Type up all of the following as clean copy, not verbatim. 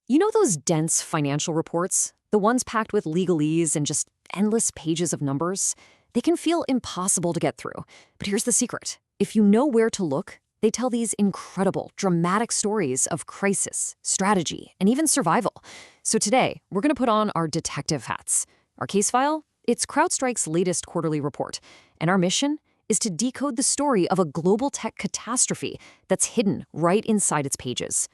You know those dense financial reports? The ones packed with legalese and just endless pages of numbers? They can feel impossible to get through. But here's the secret. If you know where to look, they tell these incredible, dramatic stories of crisis, strategy, and even survival. So today, we're going to put on our detective hats. Our case file? It's CrowdStrike's latest quarterly report. And our mission is to decode the story of a global tech catastrophe that's hidden right inside its pages.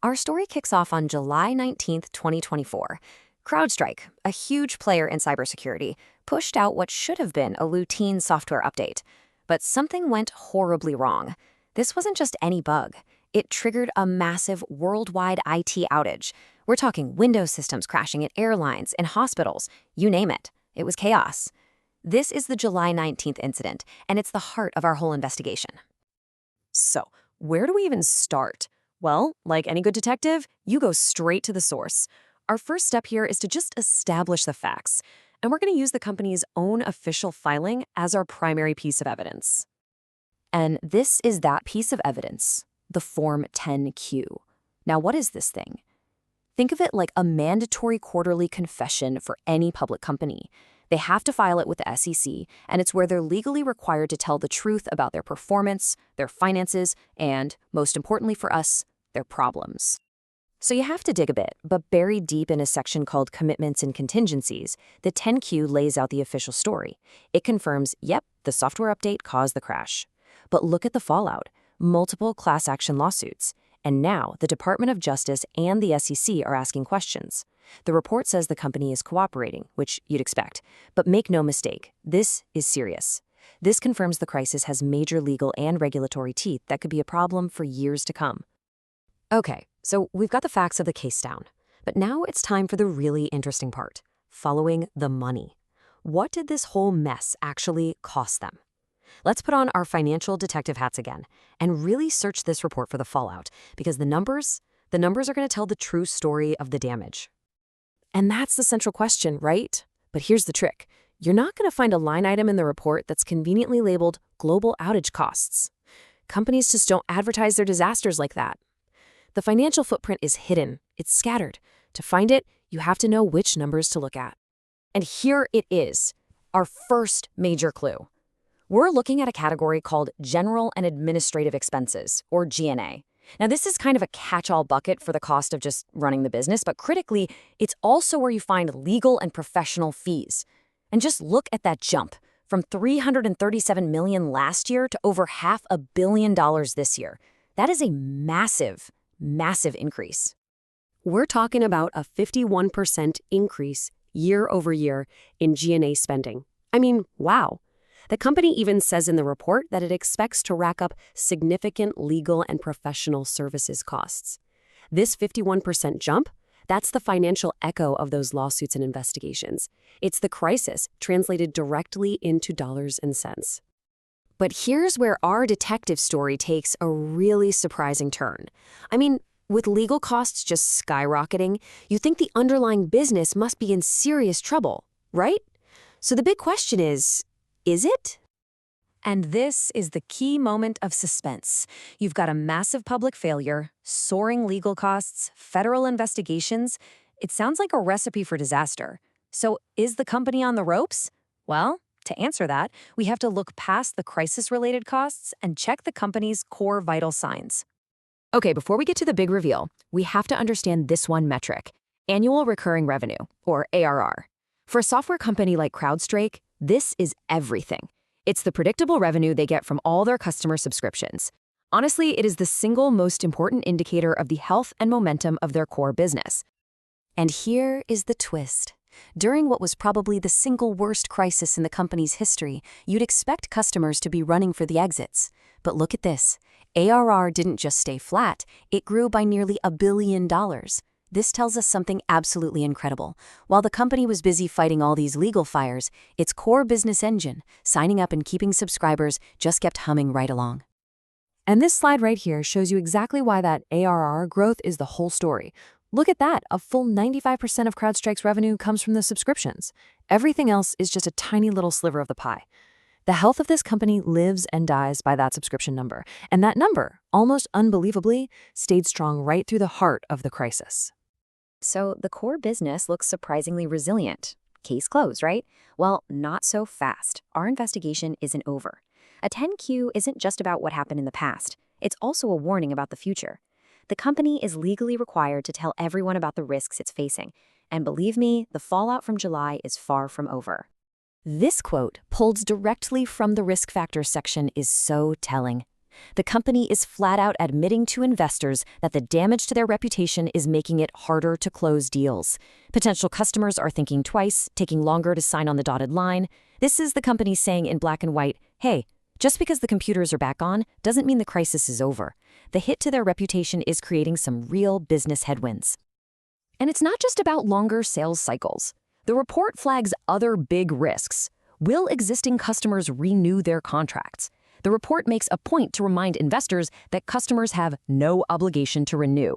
Our story kicks off on July 19th, 2024. CrowdStrike, a huge player in cybersecurity, pushed out what should have been a routine software update. But something went horribly wrong. This wasn't just any bug. It triggered a massive worldwide IT outage. We're talking Windows systems crashing at airlines and hospitals. You name it. It was chaos. This is the July 19th incident, and it's the heart of our whole investigation. So, where do we even start? Well, like any good detective, you go straight to the source. Our first step here is to just establish the facts, and we're going to use the company's own official filing as our primary piece of evidence. And this is that piece of evidence, the Form 10Q. Now, what is this thing? Think of it like a mandatory quarterly confession for any public company. They have to file it with the SEC, and it's where they're legally required to tell the truth about their performance, their finances, and, most importantly for us, their problems. So you have to dig a bit, but buried deep in a section called Commitments and Contingencies, the 10Q lays out the official story. It confirms, yep, the software update caused the crash. But look at the fallout. Multiple class action lawsuits. And now the Department of Justice and the SEC are asking questions. The report says the company is cooperating, which you'd expect. But make no mistake, this is serious. This confirms the crisis has major legal and regulatory teeth that could be a problem for years to come. Okay, so we've got the facts of the case down. But now it's time for the really interesting part, following the money. What did this whole mess actually cost them? Let's put on our financial detective hats again and really search this report for the fallout, because the numbers are going to tell the true story of the damage. And that's the central question, right? But here's the trick. You're not going to find a line item in the report that's conveniently labeled global outage costs. Companies just don't advertise their disasters like that. The financial footprint is hidden. It's scattered. To find it, you have to know which numbers to look at. And here it is, our first major clue. We're looking at a category called General and Administrative Expenses, or G&A. Now, this is kind of a catch-all bucket for the cost of just running the business, but critically, it's also where you find legal and professional fees. And just look at that jump, from $337 million last year to over $500 million this year. That is a massive, massive increase. We're talking about a 51% increase year over year in G&A spending. I mean, wow. The company even says in the report that it expects to rack up significant legal and professional services costs. This 51% jump, that's the financial echo of those lawsuits and investigations. It's the crisis translated directly into dollars and cents. But here's where our detective story takes a really surprising turn. I mean, with legal costs just skyrocketing, you think the underlying business must be in serious trouble, right? So the big question is it? And this is the key moment of suspense. You've got a massive public failure, soaring legal costs, federal investigations. It sounds like a recipe for disaster. So is the company on the ropes? Well, to answer that, we have to look past the crisis-related costs and check the company's core vital signs. Okay, before we get to the big reveal, we have to understand this one metric, annual recurring revenue, or ARR. For a software company like CrowdStrike, this is everything. It's the predictable revenue they get from all their customer subscriptions. Honestly, it is the single most important indicator of the health and momentum of their core business. And here is the twist. During what was probably the single worst crisis in the company's history, you'd expect customers to be running for the exits. But look at this. ARR didn't just stay flat, it grew by nearly $1 billion. This tells us something absolutely incredible. While the company was busy fighting all these legal fires, its core business engine, signing up and keeping subscribers, just kept humming right along. And this slide right here shows you exactly why that ARR growth is the whole story. Look at that, a full 95% of CrowdStrike's revenue comes from the subscriptions. Everything else is just a tiny little sliver of the pie. The health of this company lives and dies by that subscription number, and that number, almost unbelievably, stayed strong right through the heart of the crisis. So the core business looks surprisingly resilient. Case closed, right? Well, not so fast. Our investigation isn't over. A 10Q isn't just about what happened in the past. It's also a warning about the future. The company is legally required to tell everyone about the risks it's facing. And believe me, the fallout from July is far from over. This quote, pulled directly from the risk factors section, is so telling. The company is flat out admitting to investors that the damage to their reputation is making it harder to close deals. Potential customers are thinking twice, taking longer to sign on the dotted line. This is the company saying in black and white, hey, just because the computers are back on doesn't mean the crisis is over. The hit to their reputation is creating some real business headwinds. And it's not just about longer sales cycles. The report flags other big risks. Will existing customers renew their contracts? The report makes a point to remind investors that customers have no obligation to renew.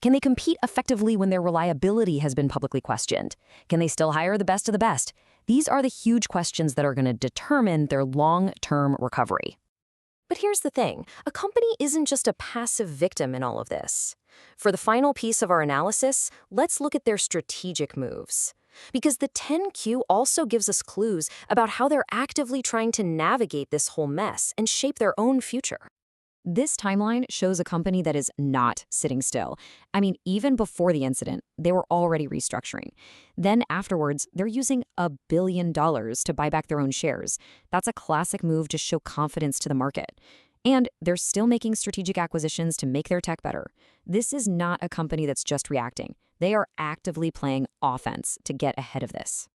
Can they compete effectively when their reliability has been publicly questioned? Can they still hire the best of the best? These are the huge questions that are going to determine their long-term recovery. But here's the thing, a company isn't just a passive victim in all of this. For the final piece of our analysis, let's look at their strategic moves. Because the 10Q also gives us clues about how they're actively trying to navigate this whole mess and shape their own future. This timeline shows a company that is not sitting still. I mean, even before the incident, they were already restructuring. Then afterwards, they're using $1 billion to buy back their own shares. That's a classic move to show confidence to the market. And they're still making strategic acquisitions to make their tech better. This is not a company that's just reacting. They are actively playing offense to get ahead of this.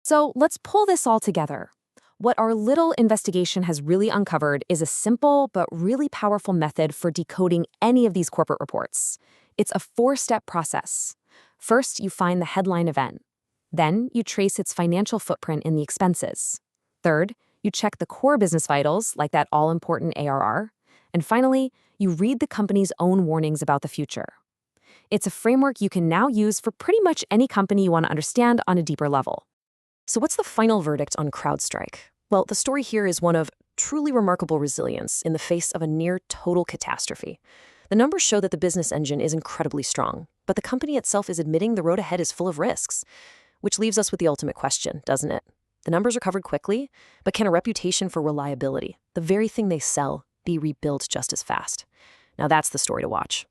So let's pull this all together. What our little investigation has really uncovered is a simple but really powerful method for decoding any of these corporate reports. It's a 4-step process. First, you find the headline event. Then, you trace its financial footprint in the expenses. Third, you check the core business vitals, like that all-important ARR. And finally, you read the company's own warnings about the future. It's a framework you can now use for pretty much any company you want to understand on a deeper level. So what's the final verdict on CrowdStrike? Well, the story here is one of truly remarkable resilience in the face of a near-total catastrophe. The numbers show that the business engine is incredibly strong, but the company itself is admitting the road ahead is full of risks, which leaves us with the ultimate question, doesn't it? The numbers recovered quickly, but can a reputation for reliability, the very thing they sell, be rebuilt just as fast? Now that's the story to watch.